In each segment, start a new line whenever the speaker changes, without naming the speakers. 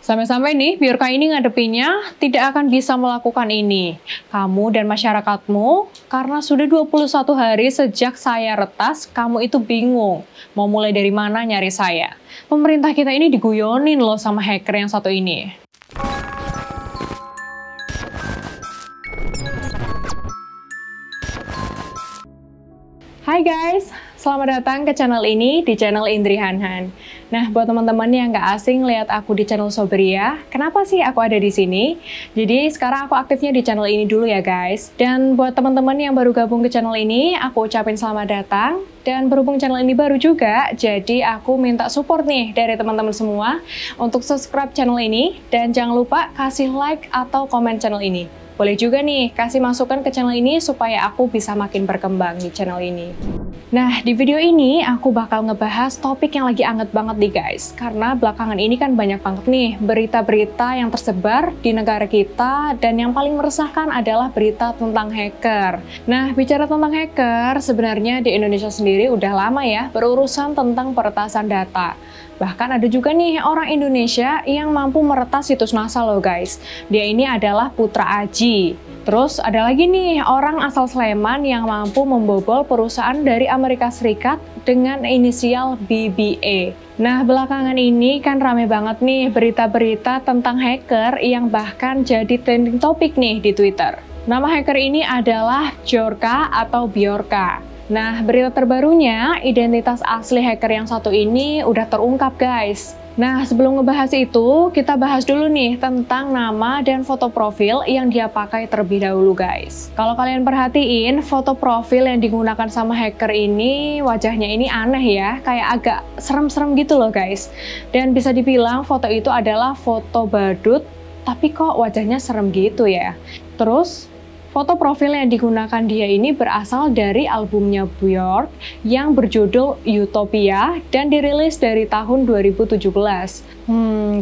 Sampai-sampai nih, Bjorka ini ngadepinnya tidak akan bisa melakukan ini. Kamu dan masyarakatmu, karena sudah 21 hari sejak saya retas, kamu itu bingung. Mau mulai dari mana nyari saya? Pemerintah kita ini diguyonin loh sama hacker yang satu ini. Hai guys, selamat datang ke channel ini, di channel Indri Hanhan. Nah, buat teman-teman yang nggak asing lihat aku di channel Sobria, kenapa sih aku ada di sini? Jadi sekarang aku aktifnya di channel ini dulu ya guys. Dan buat teman-teman yang baru gabung ke channel ini, aku ucapin selamat datang. Dan berhubung channel ini baru juga, jadi aku minta support nih dari teman-teman semua untuk subscribe channel ini. Dan jangan lupa kasih like atau komen channel ini. Boleh juga nih kasih masukan ke channel ini supaya aku bisa makin berkembang di channel ini. Nah, di video ini aku bakal ngebahas topik yang lagi anget banget nih guys. Karena belakangan ini kan banyak banget nih berita-berita yang tersebar di negara kita, dan yang paling meresahkan adalah berita tentang hacker. Nah, bicara tentang hacker, sebenarnya di Indonesia sendiri udah lama ya berurusan tentang peretasan data. Bahkan ada juga nih orang Indonesia yang mampu meretas situs NASA loh guys. Dia ini adalah Putra Aji. Terus ada lagi nih orang asal Sleman yang mampu membobol perusahaan dari Amerika Serikat dengan inisial BBA. Nah, belakangan ini kan rame banget nih berita-berita tentang hacker yang bahkan jadi trending topik nih di Twitter. Nama hacker ini adalah Bjorka atau Bjorka. Nah, berita terbarunya, identitas asli hacker yang satu ini udah terungkap guys. Nah, sebelum ngebahas itu, kita bahas dulu nih tentang nama dan foto profil yang dia pakai terlebih dahulu guys. Kalau kalian perhatiin, foto profil yang digunakan sama hacker ini, wajahnya ini aneh ya, kayak agak serem-serem gitu loh guys. Dan bisa dibilang foto itu adalah foto badut, tapi kok wajahnya serem gitu ya. Terus, foto profil yang digunakan dia ini berasal dari albumnya Bjork yang berjudul Utopia dan dirilis dari tahun 2017.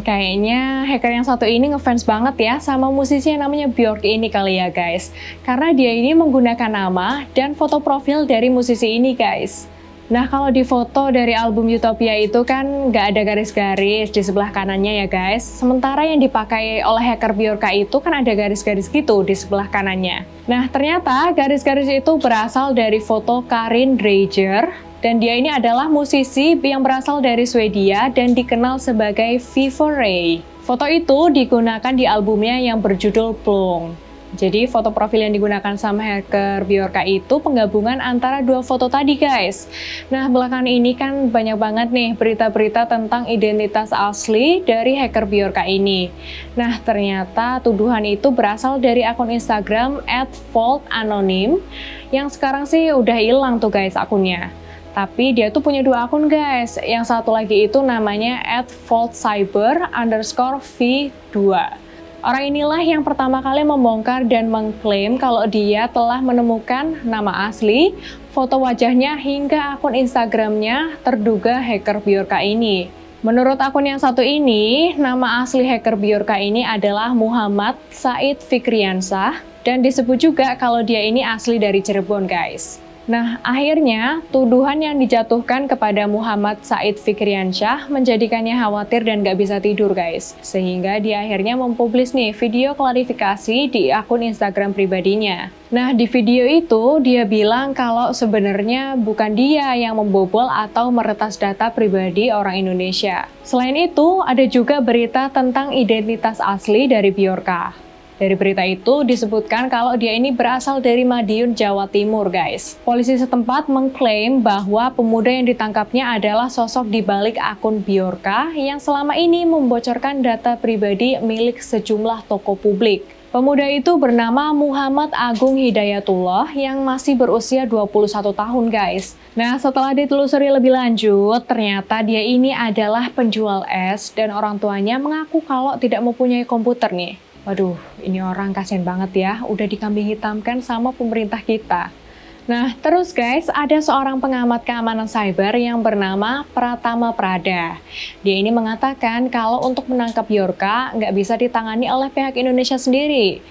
Kayaknya hacker yang satu ini ngefans banget ya sama musisi yang namanya Bjork ini kali ya guys. Karena dia ini menggunakan nama dan foto profil dari musisi ini guys. Nah, kalau di foto dari album Utopia itu kan nggak ada garis-garis di sebelah kanannya ya guys. Sementara yang dipakai oleh hacker Bjorka itu kan ada garis-garis gitu di sebelah kanannya. Nah, ternyata garis-garis itu berasal dari foto Karin Dreijer. Dan dia ini adalah musisi yang berasal dari Swedia dan dikenal sebagai Vivo Ray. Foto itu digunakan di albumnya yang berjudul Plung. Jadi foto profil yang digunakan sama hacker Bjorka itu penggabungan antara dua foto tadi guys. Nah, belakangan ini kan banyak banget nih berita-berita tentang identitas asli dari hacker Bjorka ini. Nah, ternyata tuduhan itu berasal dari akun Instagram @vaultanonym yang sekarang sih udah hilang tuh guys akunnya. Tapi dia tuh punya dua akun guys. Yang satu lagi itu namanya @vaultcyber_v2. Orang inilah yang pertama kali membongkar dan mengklaim kalau dia telah menemukan nama asli, foto wajahnya hingga akun Instagramnya terduga hacker Bjorka ini. Menurut akun yang satu ini, nama asli hacker Bjorka ini adalah Muhammad Said Fikriansyah dan disebut juga kalau dia ini asli dari Cirebon guys. Nah, akhirnya tuduhan yang dijatuhkan kepada Muhammad Said Fikriansyah menjadikannya khawatir dan gak bisa tidur guys. Sehingga dia akhirnya mempublis nih video klarifikasi di akun Instagram pribadinya. Nah, di video itu dia bilang kalau sebenarnya bukan dia yang membobol atau meretas data pribadi orang Indonesia. Selain itu, ada juga berita tentang identitas asli dari Bjorka. Dari berita itu disebutkan kalau dia ini berasal dari Madiun, Jawa Timur guys. Polisi setempat mengklaim bahwa pemuda yang ditangkapnya adalah sosok di balik akun Bjorka yang selama ini membocorkan data pribadi milik sejumlah toko publik. Pemuda itu bernama Muhammad Agung Hidayatullah yang masih berusia 21 tahun guys. Nah, setelah ditelusuri lebih lanjut, ternyata dia ini adalah penjual es dan orang tuanya mengaku kalau tidak mempunyai komputer nih. Waduh, ini orang kasihan banget ya, udah dikambing hitamkan sama pemerintah kita. Nah, terus guys, ada seorang pengamat keamanan cyber yang bernama Pratama Prada. Dia ini mengatakan kalau untuk menangkap Bjorka nggak bisa ditangani oleh pihak Indonesia sendiri.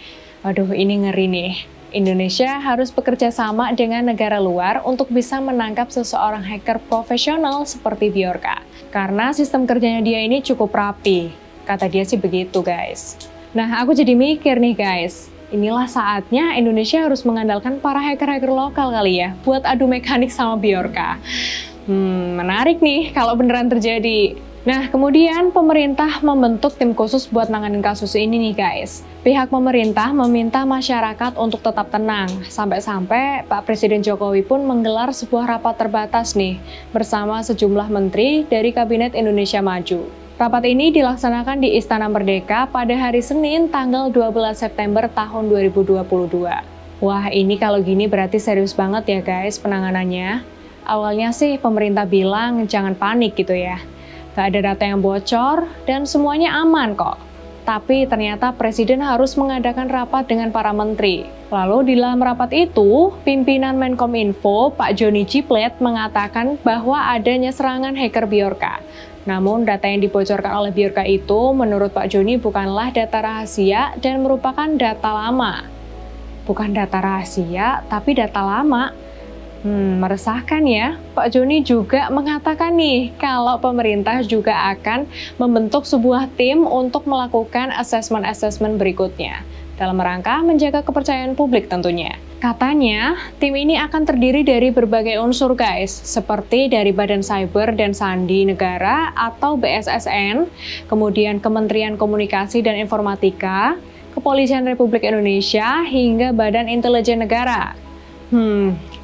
Waduh, ini ngeri nih. Indonesia harus bekerja sama dengan negara luar untuk bisa menangkap seseorang hacker profesional seperti Bjorka. Karena sistem kerjanya dia ini cukup rapi. Kata dia sih begitu guys. Nah aku jadi mikir nih guys, inilah saatnya Indonesia harus mengandalkan para hacker-hacker lokal kali ya buat adu mekanik sama Bjorka. Menarik nih kalau beneran terjadi. Nah, kemudian pemerintah membentuk tim khusus buat nanganin kasus ini nih guys. Pihak pemerintah meminta masyarakat untuk tetap tenang. Sampai-sampai Pak Presiden Jokowi pun menggelar sebuah rapat terbatas nih bersama sejumlah menteri dari Kabinet Indonesia Maju. Rapat ini dilaksanakan di Istana Merdeka pada hari Senin tanggal 12 September tahun 2022. Wah, ini kalau gini berarti serius banget ya guys penanganannya. Awalnya sih pemerintah bilang jangan panik gitu ya. Gak ada data yang bocor, dan semuanya aman kok. Tapi ternyata Presiden harus mengadakan rapat dengan para menteri. Lalu di dalam rapat itu, pimpinan Menkominfo, Pak Joni G Plate, mengatakan bahwa adanya serangan hacker Bjorka. Namun data yang dibocorkan oleh Bjorka itu, menurut Pak Joni bukanlah data rahasia dan merupakan data lama. Bukan data rahasia, tapi data lama. Meresahkan ya. Pak Joni juga mengatakan nih kalau pemerintah juga akan membentuk sebuah tim untuk melakukan asesmen-asesmen berikutnya dalam rangka menjaga kepercayaan publik tentunya. Katanya, tim ini akan terdiri dari berbagai unsur guys, seperti dari Badan Cyber dan Sandi Negara atau BSSN, kemudian Kementerian Komunikasi dan Informatika, Kepolisian Republik Indonesia, hingga Badan Intelijen Negara.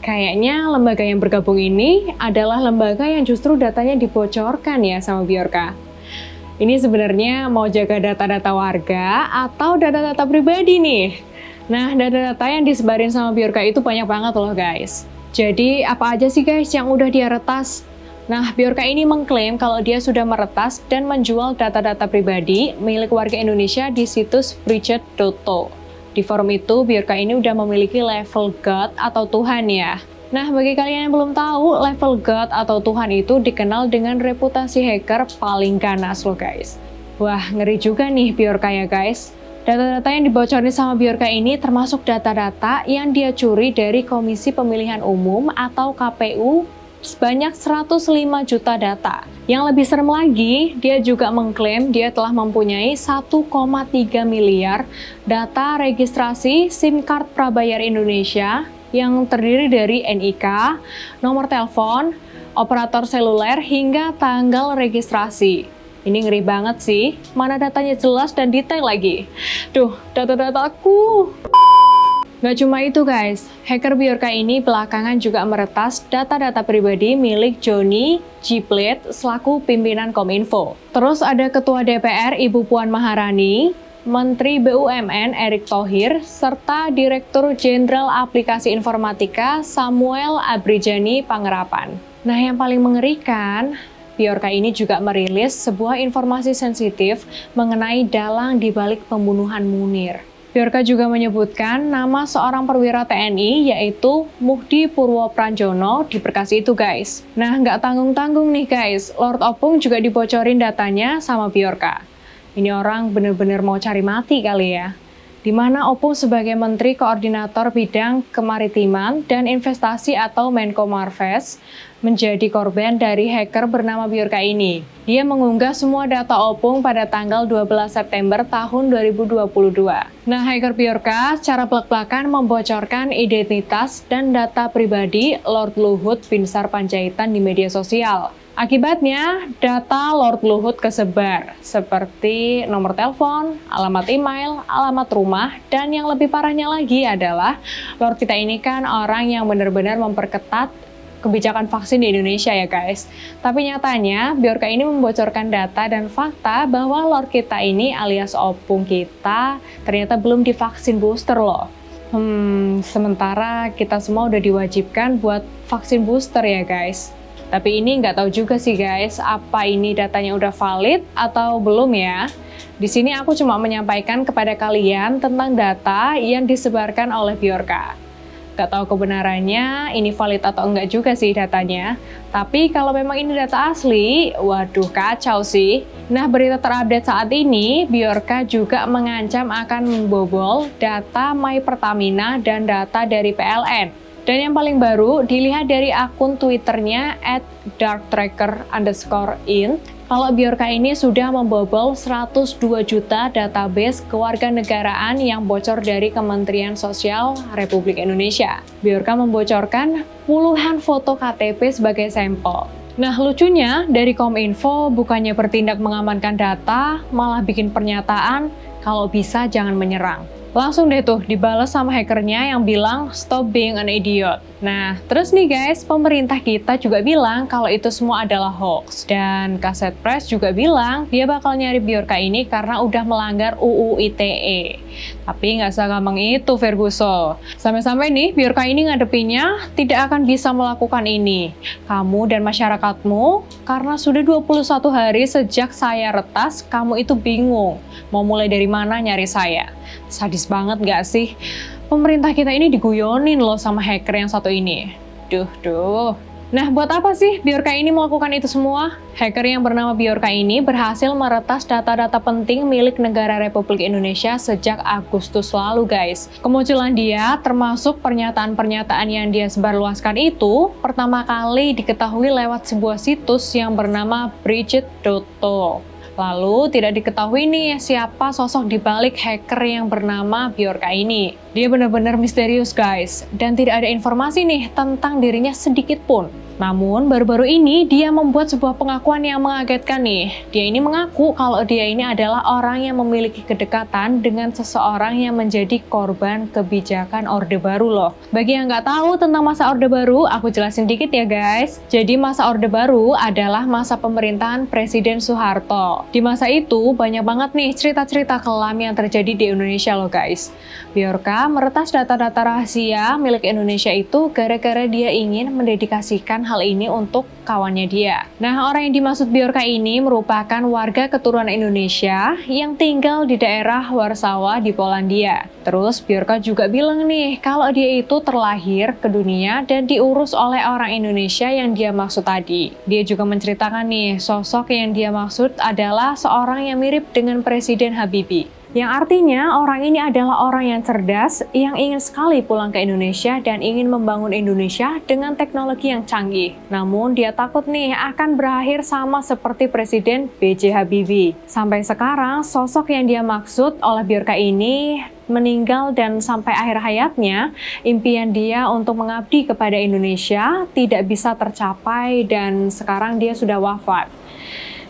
Kayaknya lembaga yang bergabung ini adalah lembaga yang justru datanya dibocorkan ya sama Bjorka. Ini sebenarnya mau jaga data-data warga atau data-data pribadi nih? Nah, data-data yang disebarin sama Bjorka itu banyak banget loh guys. Jadi apa aja sih guys yang udah dia retas? Nah, Bjorka ini mengklaim kalau dia sudah meretas dan menjual data-data pribadi milik warga Indonesia di situs breached.to. Di forum itu, Bjorka ini udah memiliki level God atau Tuhan ya. Nah, bagi kalian yang belum tahu, level God atau Tuhan itu dikenal dengan reputasi hacker paling ganas loh guys. Wah, ngeri juga nih Bjorka ya guys. Data-data yang dibocorin sama Bjorka ini termasuk data-data yang dia curi dari Komisi Pemilihan Umum atau KPU sebanyak 105 juta data. Yang lebih serem lagi, dia juga mengklaim dia telah mempunyai 1,3 miliar data registrasi SIM card prabayar Indonesia yang terdiri dari NIK, nomor telepon, operator seluler, hingga tanggal registrasi. Ini ngeri banget sih, mana datanya jelas dan detail lagi. Duh, data-dataku. Gak cuma itu guys, hacker Bjorka ini belakangan juga meretas data-data pribadi milik Joni G Plate selaku pimpinan Kominfo. Terus ada Ketua DPR Ibu Puan Maharani, Menteri BUMN Erick Thohir, serta Direktur Jenderal Aplikasi Informatika Samuel Abrijani Pangerapan. Nah yang paling mengerikan, Bjorka ini juga merilis sebuah informasi sensitif mengenai dalang dibalik pembunuhan Munir. Bjorka juga menyebutkan nama seorang perwira TNI yaitu Muhdi Purwo Pranjono di berkas itu guys. Nah nggak tanggung-tanggung nih guys, Lord Opung juga dibocorin datanya sama Bjorka. Ini orang bener-bener mau cari mati kali ya. Dimana Opung sebagai Menteri Koordinator Bidang Kemaritiman dan Investasi atau Menko Marves menjadi korban dari hacker bernama Bjorka ini. Dia mengunggah semua data Opung pada tanggal 12 September tahun 2022. Nah, hacker Bjorka secara belak-belakan membocorkan identitas dan data pribadi Lord Luhut Binsar Panjaitan di media sosial. Akibatnya, data Lord Luhut kesebar, seperti nomor telepon, alamat email, alamat rumah, dan yang lebih parahnya lagi adalah Lord kita ini kan orang yang benar-benar memperketat kebijakan vaksin di Indonesia ya guys. Tapi nyatanya, Bjorka ini membocorkan data dan fakta bahwa Lord kita ini alias Opung kita ternyata belum divaksin booster loh. Sementara kita semua udah diwajibkan buat vaksin booster ya guys. Tapi ini nggak tahu juga sih guys, apa ini datanya udah valid atau belum ya. Di sini aku cuma menyampaikan kepada kalian tentang data yang disebarkan oleh Bjorka. Nggak tahu kebenarannya ini valid atau enggak juga sih datanya. Tapi kalau memang ini data asli, waduh kacau sih. Nah berita terupdate saat ini, Bjorka juga mengancam akan membobol data My Pertamina dan data dari PLN. Dan yang paling baru, dilihat dari akun Twitternya @darktracker_int, kalau Bjorka ini sudah membobol 102 juta database kewarganegaraan yang bocor dari Kementerian Sosial Republik Indonesia. Bjorka membocorkan puluhan foto KTP sebagai sampel. Nah, lucunya dari Kominfo bukannya bertindak mengamankan data, malah bikin pernyataan kalau bisa jangan menyerang. Langsung deh tuh dibalas sama hackernya yang bilang stop being an idiot. Nah, terus nih guys, pemerintah kita juga bilang kalau itu semua adalah hoax. Dan Kaset Press juga bilang dia bakal nyari Bjorka ini karena udah melanggar UU ITE. Tapi nggak segampang itu Ferguson. Sampai-sampai nih Bjorka ini ngadepinnya tidak akan bisa melakukan ini. Kamu dan masyarakatmu, karena sudah 21 hari sejak saya retas, kamu itu bingung mau mulai dari mana nyari saya. Sadis banget gak sih? Pemerintah kita ini diguyonin loh sama hacker yang satu ini. Duh. Nah, buat apa sih Bjorka ini melakukan itu semua? Hacker yang bernama Bjorka ini berhasil meretas data-data penting milik negara Republik Indonesia sejak Agustus lalu, guys. Kemunculan dia, termasuk pernyataan-pernyataan yang dia sebarluaskan itu, pertama kali diketahui lewat sebuah situs yang bernama Bridget.to. Lalu tidak diketahui nih siapa sosok di balik hacker yang bernama Bjorka ini. Dia benar-benar misterius guys, dan tidak ada informasi nih tentang dirinya sedikit pun. Namun baru-baru ini dia membuat sebuah pengakuan yang mengagetkan nih. Dia ini mengaku kalau dia ini adalah orang yang memiliki kedekatan dengan seseorang yang menjadi korban kebijakan Orde Baru loh. Bagi yang nggak tahu tentang masa Orde Baru, aku jelasin dikit ya guys. Jadi masa Orde Baru adalah masa pemerintahan Presiden Soeharto. Di masa itu banyak banget nih cerita-cerita kelam yang terjadi di Indonesia loh guys. Bjorka meretas data-data rahasia milik Indonesia itu gara-gara dia ingin mendedikasikan hal ini untuk kawannya dia. Nah, orang yang dimaksud Bjorka ini merupakan warga keturunan Indonesia yang tinggal di daerah Warsawa di Polandia. Terus Bjorka juga bilang nih kalau dia itu terlahir ke dunia dan diurus oleh orang Indonesia yang dia maksud tadi. Dia juga menceritakan nih sosok yang dia maksud adalah seorang yang mirip dengan Presiden Habibie. Yang artinya orang ini adalah orang yang cerdas yang ingin sekali pulang ke Indonesia dan ingin membangun Indonesia dengan teknologi yang canggih. Namun dia takut nih akan berakhir sama seperti Presiden B.J. Habibie. Sampai sekarang sosok yang dia maksud oleh Bjorka ini meninggal dan sampai akhir hayatnya impian dia untuk mengabdi kepada Indonesia tidak bisa tercapai dan sekarang dia sudah wafat.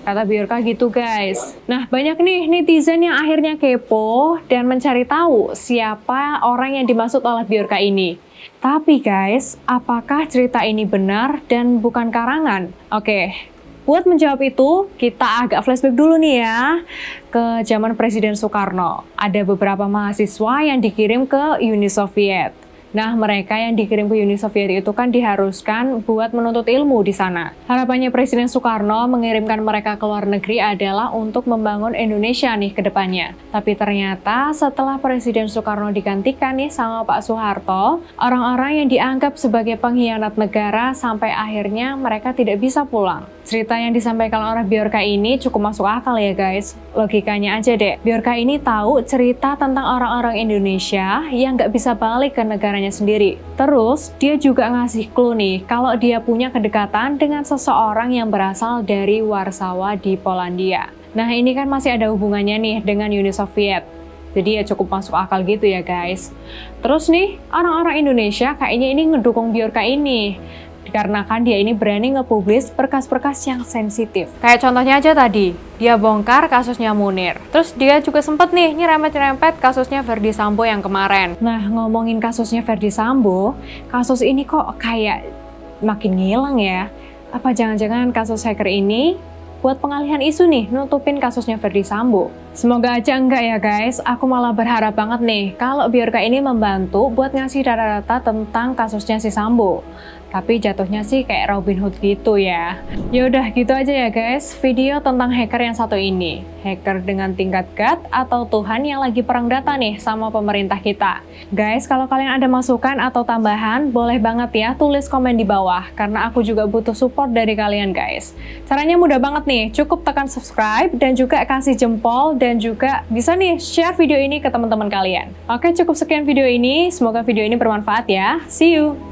Kata Bjorka gitu guys. Nah, banyak nih netizen yang akhirnya kepo dan mencari tahu siapa orang yang dimaksud oleh Bjorka ini. Tapi guys, apakah cerita ini benar dan bukan karangan? Oke, buat menjawab itu, kita agak flashback dulu nih ya ke zaman Presiden Soekarno. Ada beberapa mahasiswa yang dikirim ke Uni Soviet. Nah, mereka yang dikirim ke Uni Soviet itu kan diharuskan buat menuntut ilmu di sana. Harapannya Presiden Soekarno mengirimkan mereka ke luar negeri adalah untuk membangun Indonesia nih ke depannya. Tapi ternyata setelah Presiden Soekarno digantikan nih sama Pak Soeharto, orang-orang yang dianggap sebagai pengkhianat negara sampai akhirnya mereka tidak bisa pulang. Cerita yang disampaikan oleh Bjorka ini cukup masuk akal ya guys. Logikanya aja deh, Bjorka ini tahu cerita tentang orang-orang Indonesia yang nggak bisa balik ke negaranya sendiri. Terus, dia juga ngasih clue nih kalau dia punya kedekatan dengan seseorang yang berasal dari Warsawa di Polandia. Nah, ini kan masih ada hubungannya nih dengan Uni Soviet. Jadi ya cukup masuk akal gitu ya guys. Terus nih, orang-orang Indonesia kayaknya ini ngedukung Bjorka ini. Dikarenakan dia ini berani nge-publish berkas-berkas yang sensitif. Kayak contohnya aja tadi, dia bongkar kasusnya Munir. Terus dia juga sempet nih nyerempet-nyerempet kasusnya Ferdy Sambo yang kemarin. Nah, ngomongin kasusnya Ferdy Sambo, kasus ini kok kayak makin ngilang ya. Apa jangan-jangan kasus hacker ini buat pengalihan isu nih, nutupin kasusnya Ferdy Sambo? Semoga aja enggak ya guys, aku malah berharap banget nih kalau Bjorka ini membantu buat ngasih data-data tentang kasusnya si Sambo. Tapi jatuhnya sih kayak Robin Hood gitu ya. Yaudah gitu aja ya guys, video tentang hacker yang satu ini. Hacker dengan tingkat God atau Tuhan yang lagi perang data nih sama pemerintah kita. Guys, kalau kalian ada masukan atau tambahan, boleh banget ya tulis komen di bawah. Karena aku juga butuh support dari kalian guys. Caranya mudah banget nih, cukup tekan subscribe dan juga kasih jempol dan juga bisa nih share video ini ke teman-teman kalian. Oke, cukup sekian video ini. Semoga video ini bermanfaat ya. See you!